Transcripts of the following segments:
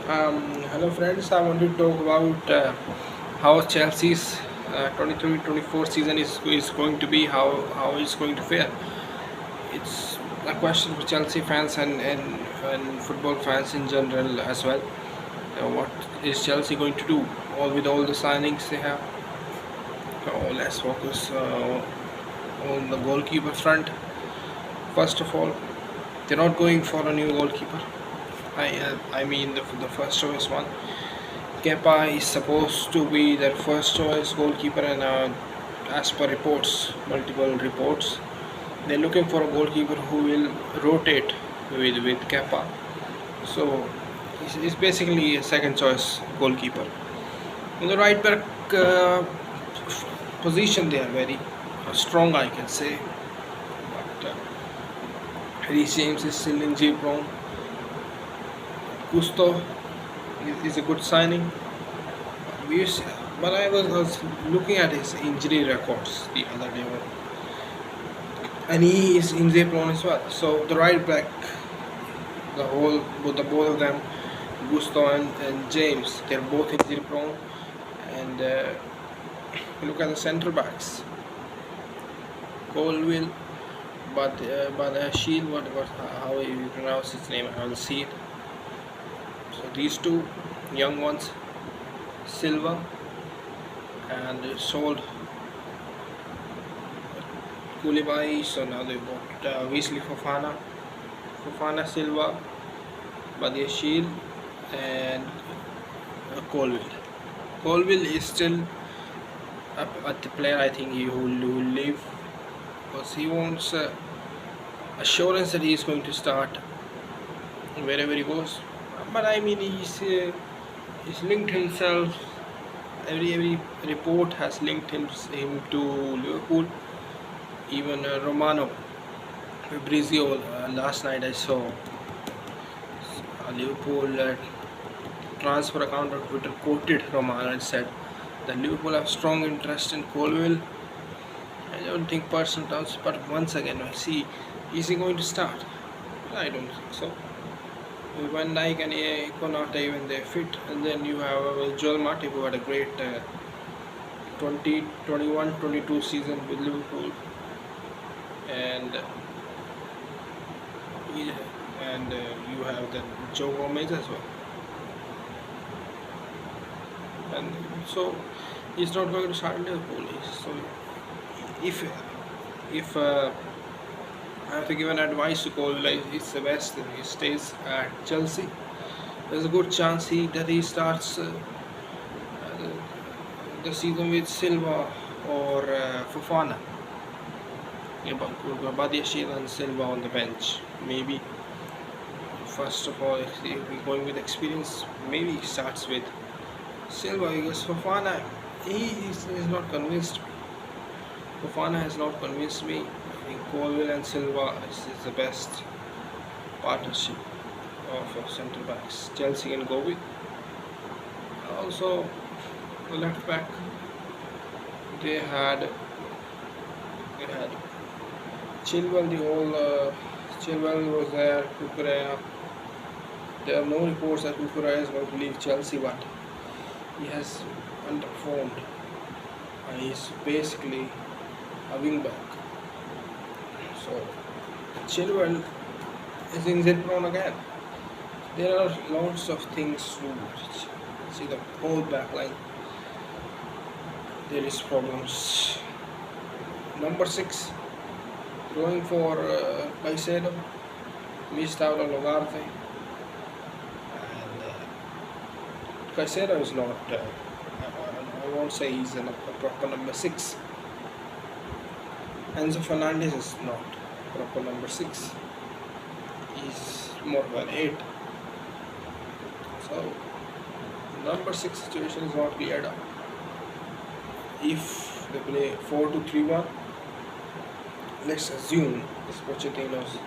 Hello friends, I want to talk about how Chelsea's 23-24 season is going to be, how it's going to fare. It's a question for Chelsea fans and football fans in general as well. What is Chelsea going to do all with all the signings they have? Let's focus on the goalkeeper front. First of all, they're not going for a new goalkeeper. I mean the first choice one. Kepa is supposed to be their first choice goalkeeper, and as per reports, multiple reports, they're looking for a goalkeeper who will rotate with Kepa. So he's basically a second choice goalkeeper. On the right back position, they are very strong, I can say. But Reece James is still injury prone. Gusto is a good signing. We s- but I was looking at his injury records the other day, and he is injury prone as well. So the right back, both of them, Gusto and James, they're both injury prone. And look at the centre backs, Colville, but Shield, what how you pronounce his name? I will see it. So these two young ones, Silva and sold Koulibaly, so now they got Weasley Fofana Silva, Badiashile, and Colville. Colville is still at the player. I think he will leave because he wants assurance that he is going to start wherever he goes. But I mean, he's linked himself. Every report has linked him to Liverpool. Even Romano Fabrizio, last night I saw Liverpool transfer account on Twitter quoted Romano and said that Liverpool have strong interest in Colville. I don't think personal terms, but once again, I see, is he going to start? I don't think so. Van Dijk and Konate, even they fit, and then you have Joel Matip, who had a great 2021-22 season with Liverpool, and he- and you have the Joe Gomez as well, and so he's not going to start in Liverpool. So if I have to give an advice to Cole, like it's the best if he stays at Chelsea. There's a good chance that he starts the season with Silva or Fofana. Yeah, but Badiashile and Silva on the bench. Maybe first of all, if we're going with experience, maybe he starts with Silva because Fofana, he's not convinced me. Fofana has not convinced me. I think Colville and Silva is the best partnership of centre backs Chelsea can go with. Also, the left back, they had Chilwell. The whole Chilwell was there. Kukurea. There are no reports that Kukurea is going to leave Chelsea, but he has underperformed. And he's basically a wing back. So Chilwell is injury prone again. There are lots of things to see. The whole back line, there is problems. Number 6, going for Caicedo, missed out on Logarte, and Caicedo is not. I won't say he's a proper number 6. Enzo Fernandez is not proper number 6. He's more of an 8. So number 6 situation is not cleared up. If they play 4-2-3-1, let's assume this Pochettino's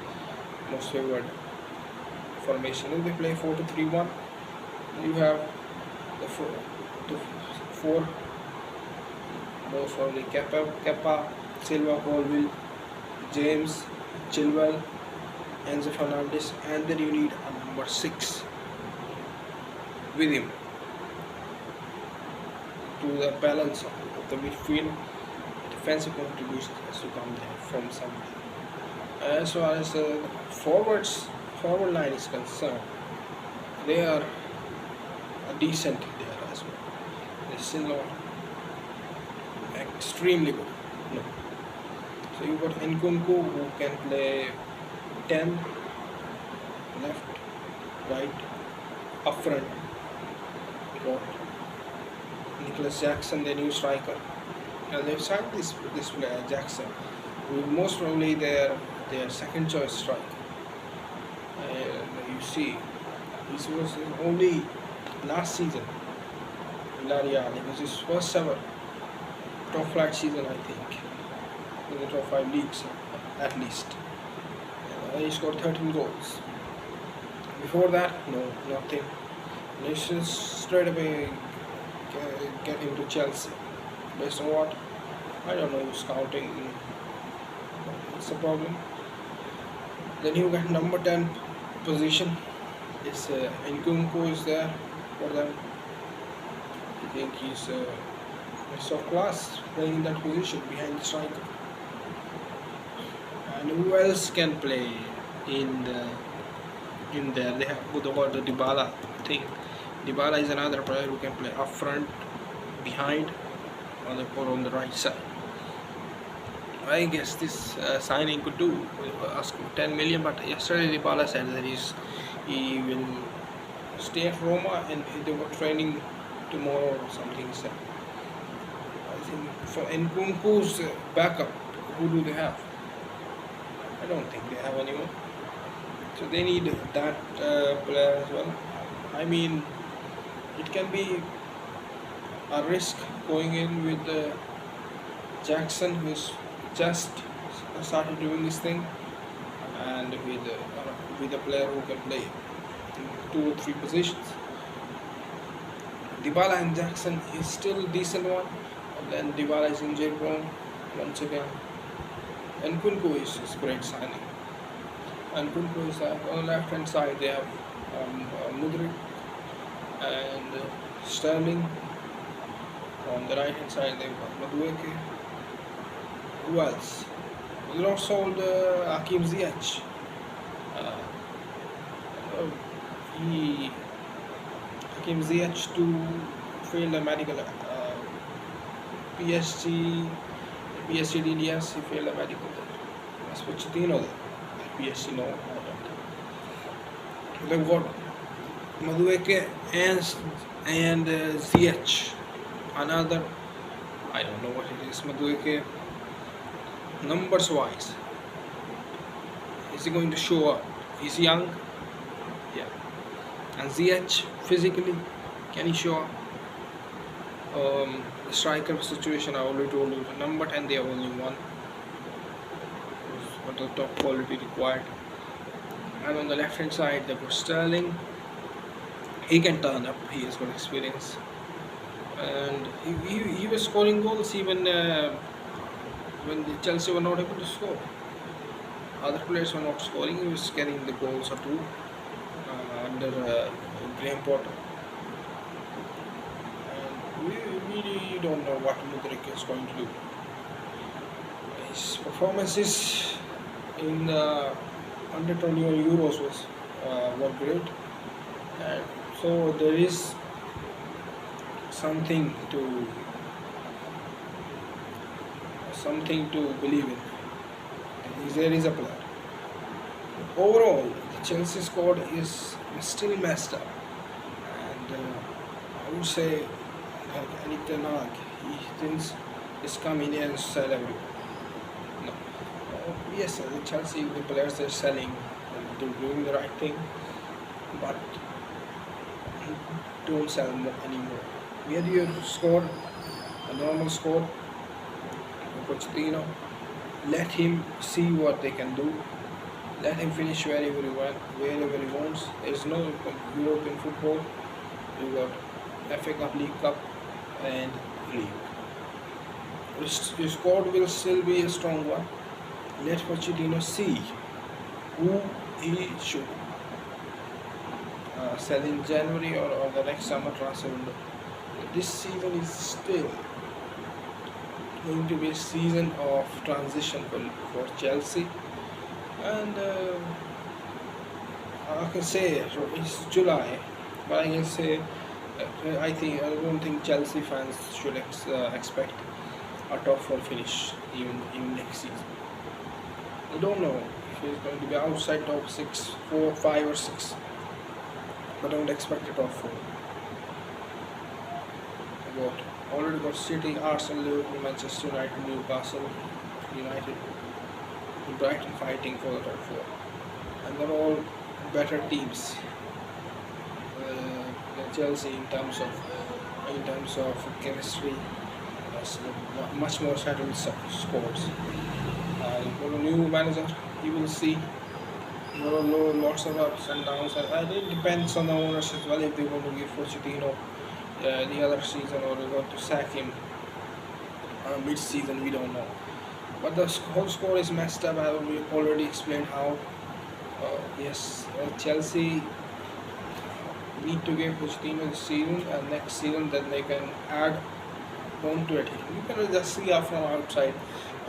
most favored formation. If they play 4-2-3-1, you have the four most probably Kepa, Silva, Colville, James, Chilwell, Enzo Fernandez, and then you need a number 6. with him to the balance of the midfield. Defensive contribution has to come there from somewhere. As far as the forward line is concerned, they are decent there as well. They're still not extremely good. No. So you got Nkunku who can play 10, left, right, up front. You got Nicholas Jackson, the new striker. And they've signed this player Jackson, who is most probably their second choice striker. And you see, this was only last season in La Real. It was his first ever top flight season, I think, in the top 5 leagues at least. He scored 13 goals. Before that, no, nothing. They should straight away get him to Chelsea. Based on what? I don't know, scouting. It's a problem. Then you get number 10 position. It's Nkunku is there for them. I think he's of class playing in that position behind the striker. And who else can play in there? They have the Dybala thing. Dybala is another player who can play up front, behind, or on the right side. I guess this signing could do. Ask 10 million, but yesterday Dybala said that he will stay at Roma and they were training tomorrow or something. So I think for Nkunku's backup, who do they have? I don't think they have anyone. So they need that player as well. I mean, it can be a risk going in with Jackson, who's just started doing this thing, and with a player who can play in 2 or 3 positions. Dybala and Jackson is still a decent one, but then Dybala is injury prone once again. And Nkunku is great signing. And Nkunku is on the left hand side they have Mudryk and Sterling. On the right hand side they've got Madueke. Who else? They not sold Hakim Ziyech. Hakim Ziyech to failed a medical PSG DDS. He failed a medical. That's Pochettino there. PSG no, I don't think. They've got Madueke and Ziyech. Another, I don't know what it is. Madueke, numbers wise, is he going to show up? He's young, yeah. And Ziyech, physically, can he show up? The striker situation I already told you. The number 10 they have only one. What the top quality required. And on the left hand side they've got Sterling. He can turn up. He has got experience. And he was scoring goals even when the Chelsea were not able to score. Other players were not scoring. He was getting the goals or 2 under Graham Potter. And we really don't know what Mudryk is going to do. His performances in the under 21 Euros were great, and so there is something to believe in. There is a player. Overall, the Chelsea squad is still messed up, and I would say like Erik ten Hag, he thinks just come in here and sell everyone. No. Yes, the Chelsea, the players are selling, and they're doing the right thing, but don't sell anymore. Where you score a normal score, Pochettino, let him see what they can do. Let him finish wherever he wants. There's no European football. You got FA Cup, League Cup, and League. Your squad will still be a strong one. Let Pochettino see who he should sell in January or the next summer transfer window. This season is still going to be a season of transition for Chelsea, and I can say it's July, but I can say I don't think Chelsea fans should expect a top four finish even next season. I don't know if it's going to be outside top six, 4, 5, or 6, but don't expect a top four. Already got City, Arsenal, Liverpool, Manchester United, Newcastle United, and Brighton fighting for the top four, and they're all better teams than Chelsea in terms of chemistry. That's much more settled scores. For a new manager, you will see lots of ups and downs, and it depends on the owners as well if they want to give Pochettino the other season or they want to sack him mid-season. We don't know, but the whole score is messed up. I have already explained how. Yes, Chelsea need to give Pochettino this season, and next season then they can add on to it. You can just see from outside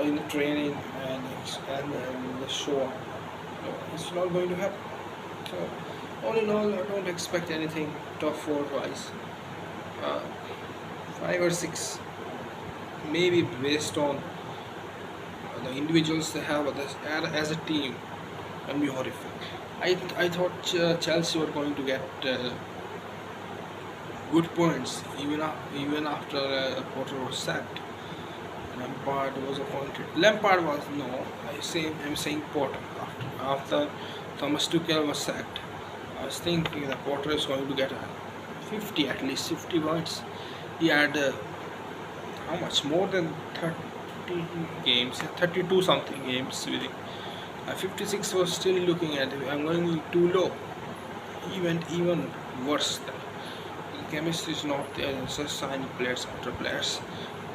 in the training and the show. It's not going to happen. So all in all, I don't expect anything top four wise. 5 or 6, maybe based on the individuals they have as a team, can be horrific. I thought Chelsea were going to get good points even after Potter was sacked. Lampard was appointed. Lampard was no. I'm saying Potter after Thomas Tuchel was sacked. I was thinking that Potter is going to get 50, at least 50 points. He had how much more than 30 games, 32 something games with him. 56 was still looking at it. I'm going too low. He went even worse. The chemistry is not there. It's just signing players after players.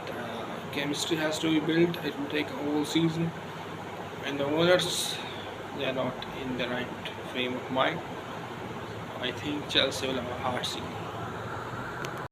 The chemistry has to be built. It will take a whole season. And the owners, they are not in the right frame of mind. I think Chelsea will have a hard season.